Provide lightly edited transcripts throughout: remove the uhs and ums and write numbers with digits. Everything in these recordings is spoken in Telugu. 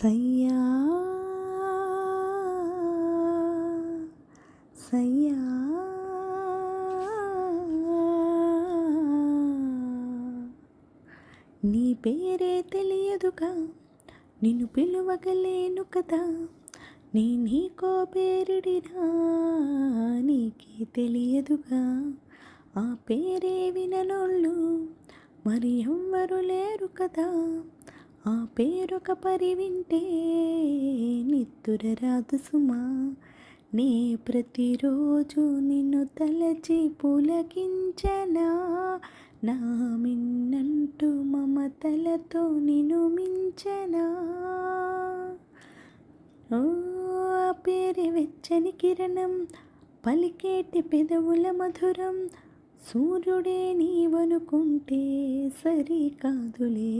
సయ్యా సయ్యా నీ పేరే తెలియదుగా, నిన్ను పిలువగలేను కదా, నీ నీకో పేరిడినా నీకే తెలియదుగా. ఆ పేరే విననోళ్ళు మరి ఎవ్వరు లేరు కదా. ఆ పేరొక పరి వింటే నిద్దుర రాదు సుమా. నే ప్రతిరోజు నిన్ను తలచి పులకించనా, నా మిన్నంటూ మమతలతో నిన్ను మించనా. ఓ ఆ పేరే వెచ్చని కిరణం, పలికేటి పెదవుల మధురం, సూర్యుడే నీవనుకుంటే సరికాదులే.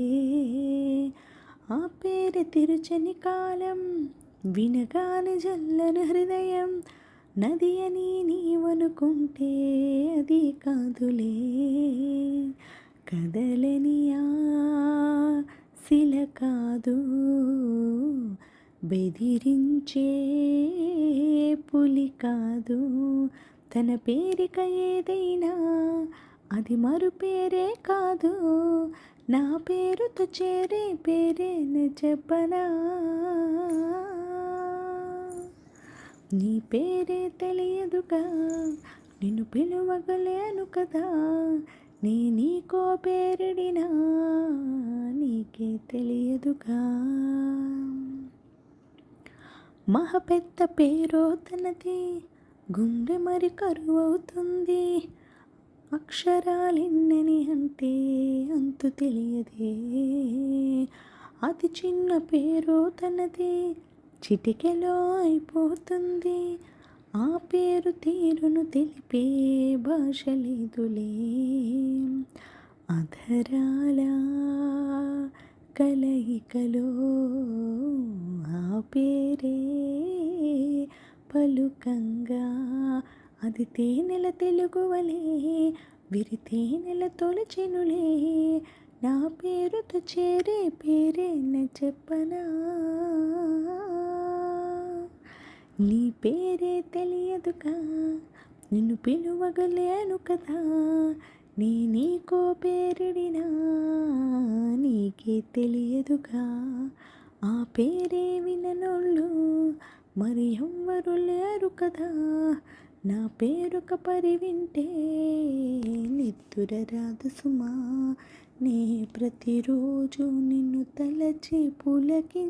ఆ పేరు తిరుచని కాలం, వినగానే జల్లను హృదయం, నది అని నీవనుకుంటే అది కాదులే. కదలని ఆ శిల కాదు, బెదిరించే పులి కాదు, తన పేరిక ఏదైనా అది మరు పేరే కాదు. నా పేరుతో చేరే పేరే చెప్పనా. నీ పేరే తెలియదుగా, నిన్ను పిలువగలేను కదా, నీ నీకో పేరిడినా నీకే తెలియదుగా. మహ పెద్ద పేరో తనది, గుండె మరి కరువవుతుంది, అక్షరాలెన్నని అంటే అంతు తెలియదే. అతి చిన్న పేరో తనది, చిటికెలో అయిపోతుంది, ఆ పేరు తీరును తెలిపే భాష లేదులే. అధరాల కలయికలో ఆ పేరే పలుకంగా, అది తేనెల తెలుగువలే విరితేనెల తొలచెనులే. నా పేరుతో చేరే పేరే చెప్పనా. నీ పేరే తెలియదుగా, నిన్ను పిలువగలేను కదా, నీ నీకో పేరిడినా నీకే తెలియదుగా. ఆ పేరే విననోళ్ళు మరి ఎవ్వరు లేరు కదా. నా పేరొక పరి వింటే నిద్దుర రాదు సుమా. నే ప్రతిరోజు నిన్ను తలచి పులకి